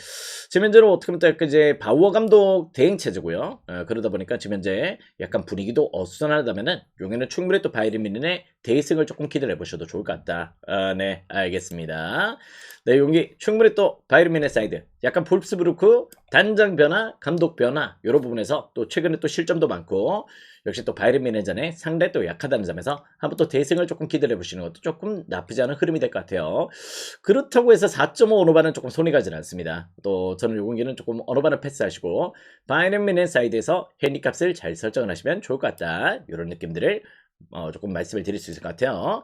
지금 현재로 어떻게 보면 또 약간 이제 바우어 감독 대행 체제고요. 그러다 보니까 지금 현재 약간 분위기도 어수선하다면은 용에는 충분히 또 바이에른 뮌헨의 대승을 조금 기대를 해보셔도 좋을 것 같다. 네, 알겠습니다. 네, 용기 충분히 또 바이에른 뮌헨 사이드 약간 볼프스부르크 단장 변화, 감독 변화 이런 부분에서 또 최근에 또 실점도 많고 역시 또 바이에른 뮌헨전에 상대 또 약하다는 점에서 한번 또 대승을 조금 기대해 보시는 것도 조금 나쁘지 않은 흐름이 될 것 같아요. 그렇다고 해서 4.5 언어반은 조금 손이 가진 않습니다. 또 저는 요 경기는 조금 언어반을 패스하시고 바이에른 뮌헨 사이드에서 핸디값을 잘 설정을 하시면 좋을 것 같다. 이런 느낌들을 조금 말씀을 드릴 수 있을 것 같아요.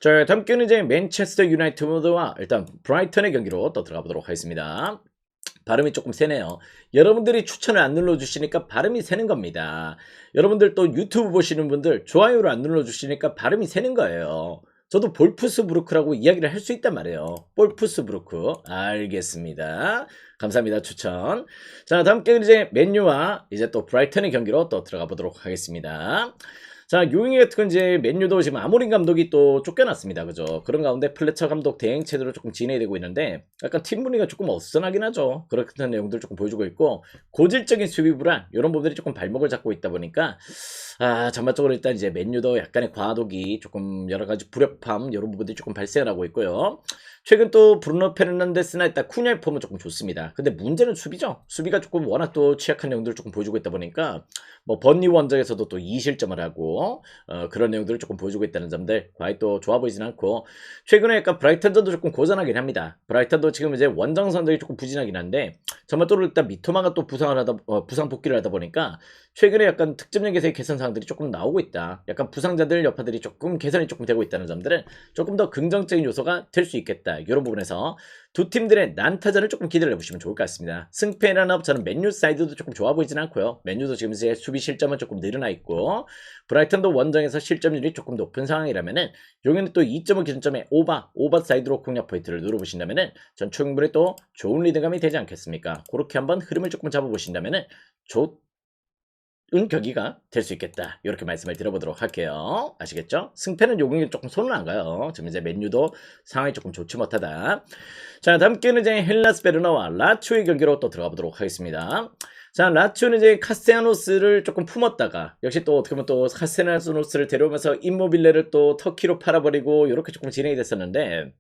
자, 다음 경기는 이제 맨체스터 유나이티드와 일단 브라이턴의 경기로 또 들어가 보도록 하겠습니다. 발음이 조금 세네요. 여러분들이 추천을 안 눌러주시니까 발음이 새는 겁니다. 여러분들 또 유튜브 보시는 분들 좋아요를 안 눌러주시니까 발음이 새는 거예요. 저도 볼프스부르크라고 이야기를 할 수 있단 말이에요. 볼프스부르크. 알겠습니다. 감사합니다. 추천. 자, 다음 게임은 이제 맨유와 이제 또 브라이턴의 경기로 또 들어가 보도록 하겠습니다. 자, 요잉 같은 건 이제 맨유도 지금 아모린 감독이 또 쫓겨났습니다. 그죠? 그런 가운데 플래처 감독 대행 체제로 조금 진행이 되고 있는데 약간 팀 분위기가 조금 어수선하긴 하죠. 그렇던 내용들 조금 보여주고 있고 고질적인 수비 불안 이런 부분들이 조금 발목을 잡고 있다 보니까 전반적으로 일단 이제 맨유도 약간의 과도기 조금 여러 가지 불협함 이런 부분들이 조금 발생을 하고 있고요. 최근 또 브루노 페르난데스나 일단 쿠냐의 폼은 조금 좋습니다. 근데 문제는 수비죠. 수비가 조금 워낙 또 취약한 내용들을 조금 보여주고 있다 보니까 뭐 번니 원정에서도 또 2실점을 하고 그런 내용들을 조금 보여주고 있다는 점들 과히 또 좋아 보이진 않고 최근에 약간 브라이턴전도 조금 고전하긴 합니다. 브라이턴도 지금 이제 원정 선정이 조금 부진하긴 한데 정말 또 일단 미토마가 또 부상 복귀를 하다 보니까 최근에 약간 득점력에서의 개선 사항들이 조금 나오고 있다. 약간 부상자들 여파들이 조금 개선이 조금 되고 있다는 점들은 조금 더 긍정적인 요소가 될 수 있겠다. 이런 부분에서 두 팀들의 난타전을 조금 기대를 해보시면 좋을 것 같습니다. 승패 라인업 저는 맨유 사이드도 조금 좋아 보이진 않고요. 맨유도 지금 이제 수비 실점은 조금 늘어나 있고 브라이턴도 원정에서 실점률이 조금 높은 상황이라면은 용에는 또 2.5 기준점에 오버 사이드로 공략 포인트를 누려보신다면은 전 충분히 또 좋은 리드감이 되지 않겠습니까? 그렇게 한번 흐름을 조금 잡아보신다면은 경기가 될 수 있겠다. 이렇게 말씀을 드려보도록 할게요. 아시겠죠? 승패는 요경기 조금 손은 안 가요. 지금 이제 맨유도 상황이 조금 좋지 못하다. 자, 다음 게임은 이제 헬라스 베르나와 라츠오의 경기로 또 들어가 보도록 하겠습니다. 자, 라츠오는 이제 카스테야노스를 조금 품었다가 역시 또 어떻게 보면 또 카스테야노스를 데려오면서 임모빌레를 또 터키로 팔아버리고 이렇게 조금 진행이 됐었는데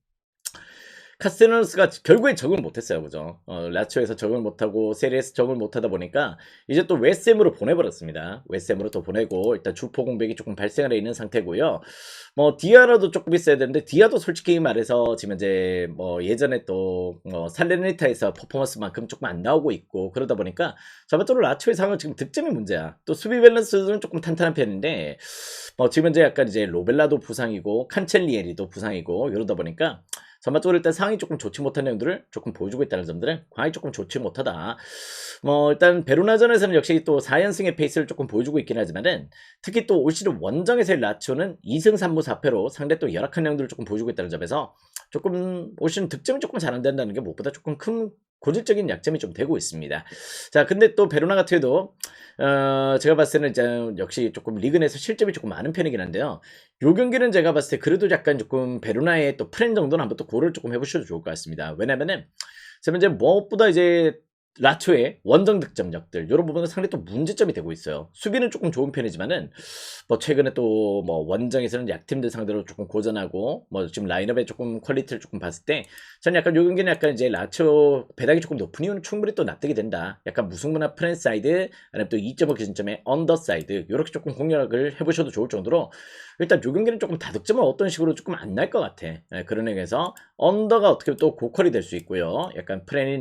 카스테야노스가 결국에 적응을 못했어요. 그죠? 라츠오에서 적응을 못하고 세리에서 적응을 못하다 보니까 이제 또 웨스햄으로 보내버렸습니다. 웨스햄으로 또 보내고 일단 주포 공백이 조금 발생을 해 있는 상태고요. 뭐 디아라도 조금 있어야 되는데 디아도 솔직히 말해서 지금 이제 뭐 예전에 또 살레르니타에서 퍼포먼스만큼 조금 안 나오고 있고 그러다 보니까 전반적으로 라츠오의 상황은 지금 득점이 문제야. 또 수비 밸런스는 조금 탄탄한 편인데 지금 이제 약간 이제 로벨라도 부상이고 칸첼리에리도 부상이고 이러다 보니까 전반적으로 일단 상황이 조금 좋지 못한 내용들을 조금 보여주고 있다는 점들은 과히 조금 좋지 못하다. 일단 베로나전에서는 역시 또 4연승의 페이스를 조금 보여주고 있긴 하지만은 특히 또 올 시즌 원정에서의 라치오는 2승 3무 4패로 상대 또 열악한 내용들을 조금 보여주고 있다는 점에서 조금 올 시즌 득점이 조금 잘 안 된다는 게 무엇보다 조금 큰 고질적인 약점이 좀 되고 있습니다. 자, 근데 또 베로나 같은 경우도 제가 봤을 때는 이제 역시 조금 리그 내에서 실점이 조금 많은 편이긴 한데요. 요 경기는 제가 봤을 때 그래도 약간 조금 베로나의 또 프렌 정도는 한번 또 고려를 조금 해보셔도 좋을 것 같습니다. 왜냐면은 제가 이제 무엇보다 이제 라초의 원정 득점력들 이런 부분은 상당히 또 문제점이 되고 있어요. 수비는 조금 좋은 편이지만은 최근에 또 원정에서는 약팀들 상대로 조금 고전하고 지금 라인업의 조금 퀄리티를 조금 봤을 때 저는 약간 요 경기는 약간 이제 라초 배당이 조금 높은 이유는 충분히 또 납득이 된다. 약간 무승부나 프렌 사이드 아니면 또 2.5 기준점의 언더 사이드 이렇게 조금 공략을 해보셔도 좋을 정도로 일단 요 경기는 조금 다득점은 어떤 식으로 조금 안 날 것 같아. 그런 의미에서 언더가 어떻게 또 고퀄이 될 수 있고요. 약간 프렌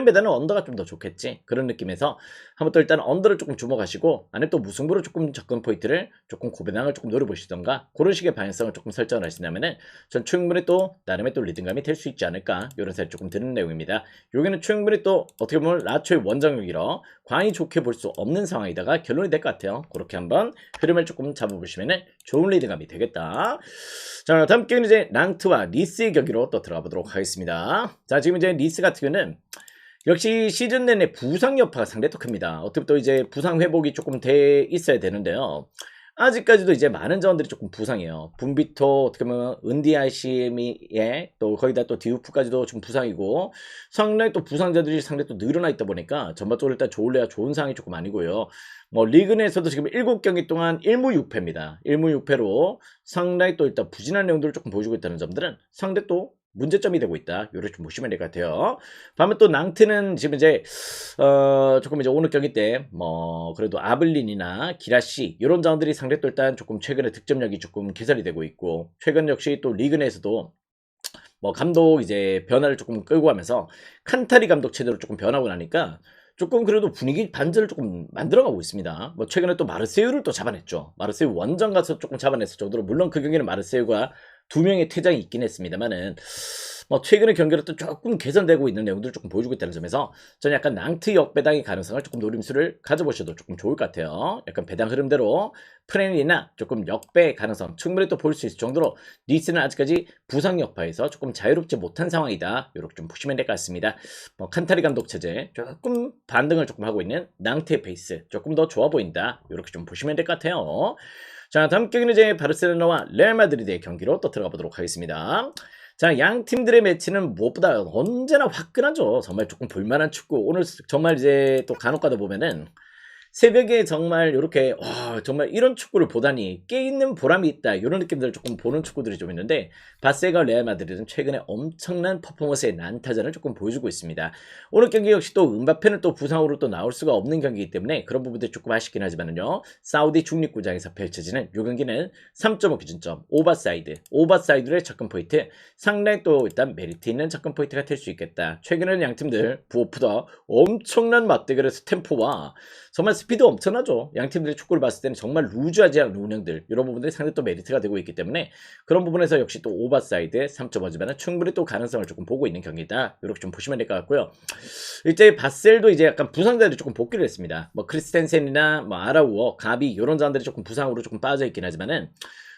배다는 언더가 좀 더 좋겠지. 그런 느낌에서 한번 또 일단 언더를 조금 주목하시고 안에 또 무승부로 조금 접근 포인트를 조금 고배당을 조금 노려보시던가 그런 식의 방향성을 조금 설정을 하신다면은 전 충분히 또 나름의 또 리듬감이 될 수 있지 않을까 이런 생각이 조금 드는 내용입니다. 여기는 충분히 또 어떻게 보면 라초의 원정력이라 과히 좋게 볼 수 없는 상황이다가 결론이 될 것 같아요. 그렇게 한번 흐름을 조금 잡아보시면은 좋은 리듬감이 되겠다. 자, 다음 경기는 이제 랑트와 리스의 경기로 또 들어가 보도록 하겠습니다. 자, 지금 이제 리스 같은 경우는 역시 시즌 내내 부상 여파가 상당히 또 큽니다. 어떻게 또 이제 부상 회복이 조금 돼 있어야 되는데요. 아직까지도 이제 많은 자원들이 조금 부상이에요. 분비토 어떻게 보면 은디아시미에 또 거기다 또 디우프까지도 좀 부상이고 상당히 또 부상자들이 상당히 또 늘어나 있다 보니까 전반적으로 일단 좋을래야 좋은 상황이 조금 아니고요. 리그 내에서도 지금 7경기 동안 1무 6패입니다. 1무 6패로 상당히 또 일단 부진한 내용들을 조금 보여주고 있다는 점들은 상당히 또 문제점이 되고 있다. 요렇게 좀 보시면 될 것 같아요. 반면 또 낭트는 지금 이제 조금 이제 오늘 경기 때 그래도 아블린이나 기라시 이런 자원들이 상대 또 일단 조금 최근에 득점력이 조금 개선이 되고 있고 최근 역시 또 리그 내에서도 감독 이제 변화를 조금 끌고 가면서 칸타리 감독 체제로 조금 변하고 나니까 조금 그래도 분위기 반전을 조금 만들어가고 있습니다. 최근에 또 마르세유를 또 잡아냈죠. 마르세유 원정 가서 조금 잡아냈을 정도로 물론 그 경기는 마르세유가 두 명의 퇴장이 있긴 했습니다만은 뭐 최근의 경기로 또 조금 개선되고 있는 내용들을 조금 보여주고 있다는 점에서 저는 약간 낭트 역배당의 가능성을 조금 노림수를 가져보셔도 조금 좋을 것 같아요. 약간 배당 흐름대로 프렌이나 조금 역배 가능성 충분히 또 볼 수 있을 정도로 니스는 아직까지 부상 여파에서 조금 자유롭지 못한 상황이다. 이렇게 좀 보시면 될 것 같습니다. 뭐 칸타리 감독 체제 조금 반등을 조금 하고 있는 낭트의 페이스 조금 더 좋아 보인다. 이렇게 좀 보시면 될 것 같아요. 자, 다음 경기는 이제 바르셀로나와 레알 마드리드의 경기로 또 들어가 보도록 하겠습니다. 자, 양 팀들의 매치는 무엇보다 언제나 화끈하죠. 정말 조금 볼만한 축구. 오늘 정말 이제 또 간혹 가다 보면은 새벽에 정말 이렇게 와 정말 이런 축구를 보다니 깨있는 보람이 있다 이런 느낌들을 조금 보는 축구들이 좀 있는데 바세가 레알 마드리드는 최근에 엄청난 퍼포먼스의 난타전을 조금 보여주고 있습니다. 오늘 경기 역시 또 음바페는 또 부상으로 또 나올 수가 없는 경기이기 때문에 그런 부분들이 조금 아쉽긴 하지만요. 사우디 중립구장에서 펼쳐지는 이 경기는 3.5 기준점 오버사이드의 접근 포인트 상당히 또 일단 메리트 있는 접근 포인트가 될 수 있겠다. 최근에는 양 팀들 무엇보다 엄청난 맞대결에서 템포와 정말 스피드 엄청나죠. 양 팀들이 축구를 봤을 때는 정말 루즈하지 않은 운영들 이런 부분들이 상당히 또 메리트가 되고 있기 때문에 그런 부분에서 역시 또 오버사이드 3.5지만은 충분히 또 가능성을 조금 보고 있는 경기다. 이렇게 좀 보시면 될 것 같고요. 이제 바셀도 이제 약간 부상자들이 조금 복귀를 했습니다. 뭐 크리스텐센이나 뭐 아라우어, 가비 이런 자들이 조금 부상으로 조금 빠져 있긴 하지만은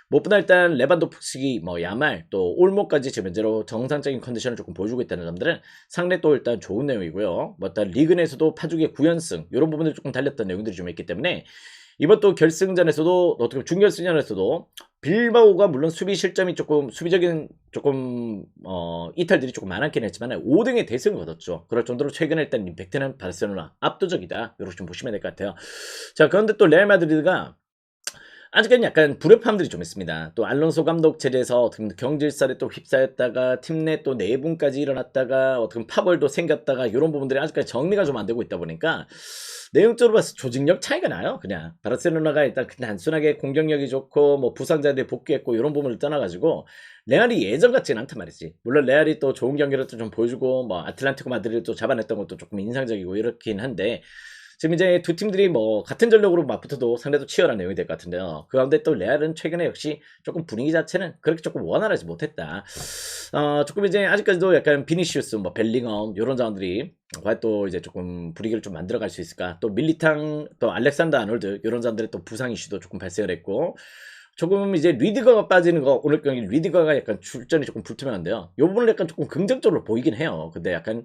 무엇보다 일단 레반도프스키, 뭐 야말, 또 올모까지 지금 현재로 정상적인 컨디션을 조금 보여주고 있다는 점들은 상당히 또 일단 좋은 내용이고요. 뭐 일단 리그 내에서도 파죽의 9연승 이런 부분들 조금 달렸던 내용들이 좀 있기 때문에 이번 또 결승전에서도 어떻게 보면 중결승전에서도 빌바오가 물론 수비 실점이 조금 수비적인 조금 이탈들이 조금 많았긴 했지만 5등의 대승을 거뒀죠. 그럴 정도로 최근에 일단 임팩트는 바르셀로나 압도적이다. 이렇게 좀 보시면 될 것 같아요. 자, 그런데 또 레알 마드리드가 아직까지 약간 불협화음들이 좀 있습니다. 또 알론소 감독 체제에서 어떻게 경질살에 또 휩싸였다가 팀 내 또 내분까지 일어났다가 어떻게 파벌도 생겼다가 이런 부분들이 아직까지 정리가 좀 안 되고 있다 보니까 내용적으로 봐서 조직력 차이가 나요. 그냥 바르셀로나가 일단 단순하게 공격력이 좋고 뭐 부상자들이 복귀했고 이런 부분을 떠나가지고 레알이 예전 같지는 않단 말이지. 물론 레알이 또 좋은 경기를 또 좀 보여주고 뭐 아틀란티코 마드리드를 또 잡아냈던 것도 조금 인상적이고 이렇긴 한데 지금 이제 두 팀들이 뭐 같은 전력으로 맞붙어도 상대도 치열한 내용이 될 것 같은데요. 그 가운데 또 레알은 최근에 역시 조금 분위기 자체는 그렇게 조금 원활하지 못했다. 조금 이제 아직까지도 약간 비니시우스, 뭐 벨링엄 이런 자원들이 과연 또 이제 조금 분위기를 좀 만들어갈 수 있을까? 또 밀리탕, 또 알렉산더 아놀드 이런 자원들의 또 부상 이슈도 조금 발생을 했고. 조금 이제 리디거가 빠지는 거 오늘 경기 리디거가 약간 출전이 조금 불투명한데요. 이 부분을 약간 조금 긍정적으로 보이긴 해요. 근데 약간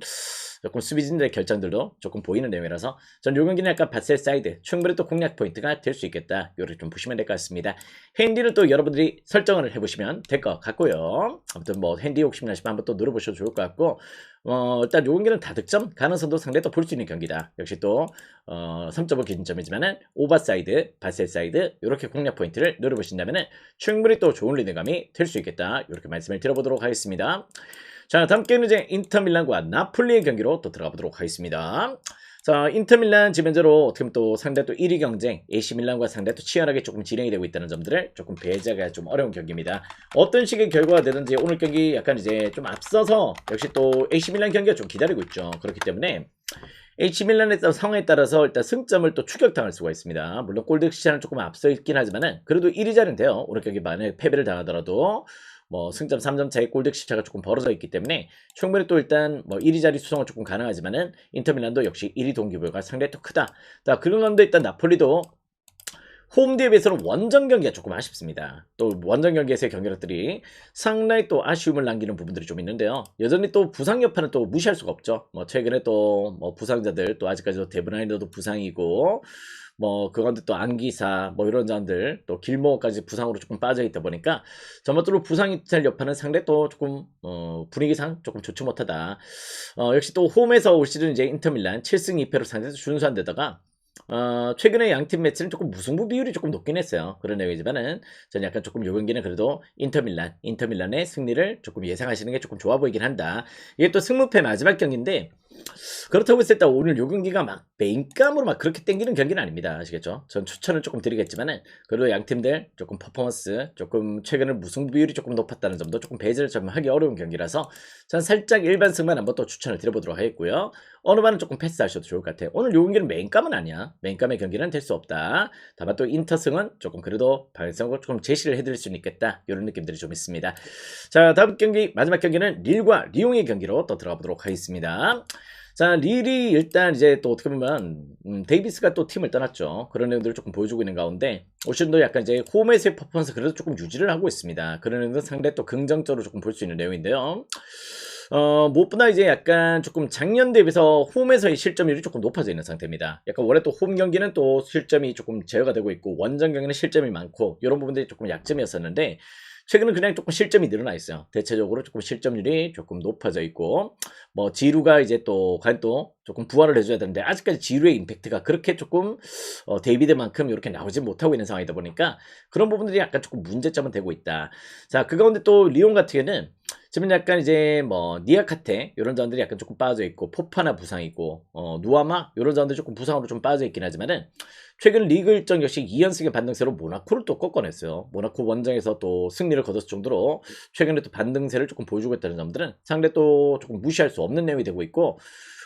조금 수비진들의 결정들도 조금 보이는 내용이라서 전 요 경기는 약간 바셀 사이드 충분히 또 공략 포인트가 될 수 있겠다. 요렇게 좀 보시면 될 것 같습니다. 핸디를 또 여러분들이 설정을 해보시면 될 것 같고요. 아무튼 뭐 핸디 욕심 나시면 한번 또 눌러보셔도 좋을 것 같고 일단 요 경기는 다득점 가능성도 상당히 또 볼 수 있는 경기다. 역시 또 3.5 기준점이지만은 오버사이드, 바셀사이드 이렇게 공략 포인트를 누려보신다면은 충분히 또 좋은 리듬감이 될 수 있겠다. 이렇게 말씀을 드려보도록 하겠습니다. 자, 다음 게임은 이제 인터밀란과 나폴리의 경기로 또 들어가 보도록 하겠습니다. 자, 인터밀란 지금 현재로 어떻게 보면 또 상대 또 1위 경쟁, AC밀란과 상대 또 치열하게 조금 진행이 되고 있다는 점들을 조금 배제가 좀 어려운 경기입니다. 어떤 식의 결과가 되든지 오늘 경기 약간 이제 좀 앞서서 역시 또 AC밀란 경기가 좀 기다리고 있죠. 그렇기 때문에 AC밀란의 상황에 따라서 일단 승점을 또 추격당할 수가 있습니다. 물론 골득 시차는 조금 앞서 있긴 하지만은 그래도 1위 자리는 돼요. 오늘 경기 만약에 패배를 당하더라도 뭐 승점 3점 차의 골득 시차가 조금 벌어져 있기 때문에 충분히 또 일단 뭐 1위 자리 수성은 조금 가능하지만은 인터밀란도 역시 1위 동기부여가 상당히 또 크다. 자, 그런데 일단 나폴리도 홈디에 비해서는 원정 경기가 조금 아쉽습니다. 또 원정 경기에서의 경기력들이 상당히 또 아쉬움을 남기는 부분들이 좀 있는데요. 여전히 또 부상 여파는 또 무시할 수가 없죠. 뭐 최근에 또 뭐 부상자들 또 아직까지도 데브라이너도 부상이고 뭐 그건데 또 안기사 뭐 이런 자들 또 길모어까지 부상으로 조금 빠져 있다 보니까 전반적으로 부상 이탈 여파는 상당히 또 조금 분위기상 조금 좋지 못하다. 역시 또 홈에서 올 시즌 이제 인터밀란 7승 2패로 상대에서 준수한 데다가 최근에 양팀 매치는 조금 무승부 비율이 조금 높긴 했어요. 그런 내용이지만은 저는 약간 조금 요 경기는 그래도 인터밀란의 승리를 조금 예상하시는 게 조금 좋아 보이긴 한다. 이게 또 승무패 마지막 경기인데 그렇다고 했을 때 오늘 요 경기가 막 메인감으로 막 그렇게 땡기는 경기는 아닙니다. 아시겠죠? 전 추천을 조금 드리겠지만은 그래도 양 팀들 조금 퍼포먼스 조금 최근에 무승부 비율이 조금 높았다는 점도 조금 배제를 좀 하기 어려운 경기라서 전 살짝 일반승만 한번 또 추천을 드려보도록 하겠고요. 어느 반은 조금 패스하셔도 좋을 것 같아요. 오늘 요 경기는 메인감은 아니야. 메인감의 경기는 될 수 없다. 다만 또 인터승은 조금 그래도 방향성을 조금 제시를 해드릴 수는 있겠다. 이런 느낌들이 좀 있습니다. 자, 다음 경기 마지막 경기는 릴과 리옹의 경기로 또 들어가 보도록 하겠습니다. 자, 릴이 일단 이제 또 어떻게 보면 데이비스가 또 팀을 떠났죠. 그런 내용들을 조금 보여주고 있는 가운데 오션도 약간 이제 홈에서의 퍼포먼스 그래도 조금 유지를 하고 있습니다. 그런 내용들은 상당히 또 긍정적으로 조금 볼 수 있는 내용인데요. 무엇보다 이제 약간 조금 작년 대비해서 홈에서의 실점률이 조금 높아져 있는 상태입니다. 약간 원래 또 홈 경기는 또 실점이 조금 제어가 되고 있고 원정 경기는 실점이 많고 이런 부분들이 조금 약점이었었는데 최근은 그냥 조금 실점이 늘어나 있어요. 대체적으로 조금 실점률이 조금 높아져 있고 뭐 지루가 이제 또 과연 또 조금 부활을 해줘야 되는데 아직까지 지루의 임팩트가 그렇게 조금 데이비드만큼 이렇게 나오지 못하고 있는 상황이다 보니까 그런 부분들이 약간 조금 문제점은 되고 있다. 자, 그 가운데 또 리온 같은 경우는 지금 약간 이제 뭐 니아카테 이런 자원들이 약간 조금 빠져 있고 포파나 부상이고 누아마 이런 자원들이 조금 부상으로 좀 빠져 있긴 하지만은 최근 리그 일정 역시 2연승의 반등세로 모나코를 또 꺾어냈어요. 모나코 원정에서 또 승리를 거뒀을 정도로 최근에 또 반등세를 조금 보여주고 있다는 점들은 상대 또 조금 무시할 수 없는 내용이 되고 있고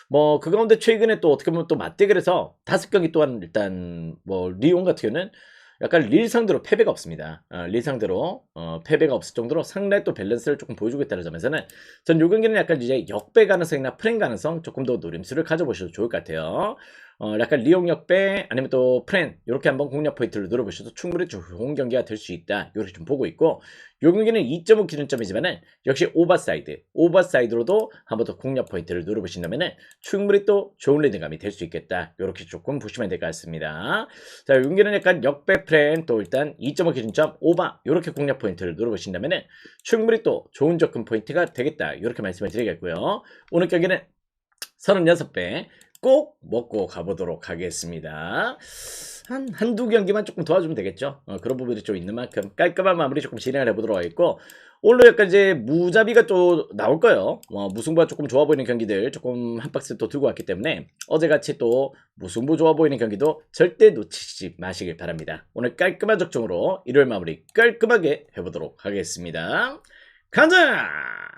뭐 그 가운데 최근에 또 어떻게 보면 또 맞대결에서 5경기 또한 일단 뭐 리옹 같은 경우는 약간 릴 상대로 패배가 없습니다. 릴 상대로 패배가 없을 정도로 상당히 또 밸런스를 조금 보여주고 있다는 점에서는 전 요 경기는 약간 이제 역배 가능성이나 프랭 가능성 조금 더 노림수를 가져보셔도 좋을 것 같아요. 약간 리옹 역배 아니면 또 프렌 이렇게 한번 공략 포인트를 노려보셔도 충분히 좋은 경기가 될 수 있다. 이렇게 좀 보고 있고 요 경기는 2.5 기준점이지만은 역시 오버사이드로도 한번 더 공략 포인트를 노려보신다면은 충분히 또 좋은 리딩감이 될 수 있겠다. 이렇게 조금 보시면 될 것 같습니다. 자, 요 경기는 약간 역배 프렌 또 일단 2.5 기준점 오버 이렇게 공략 포인트를 노려보신다면은 충분히 또 좋은 접근 포인트가 되겠다. 이렇게 말씀을 드리겠고요. 오늘 경기는 36배 꼭 먹고 가보도록 하겠습니다. 한두 경기만 조금 도와주면 되겠죠. 그런 부분이 좀 있는 만큼 깔끔한 마무리 조금 진행을 해보도록 하겠고 오늘 약간 이제 무자비가 또 나올 거예요. 무승부가 조금 좋아 보이는 경기들 조금 한 박스 또 들고 왔기 때문에 어제같이 또 무승부 좋아 보이는 경기도 절대 놓치지 마시길 바랍니다. 오늘 깔끔한 적중으로 일요일 마무리 깔끔하게 해보도록 하겠습니다. 가자!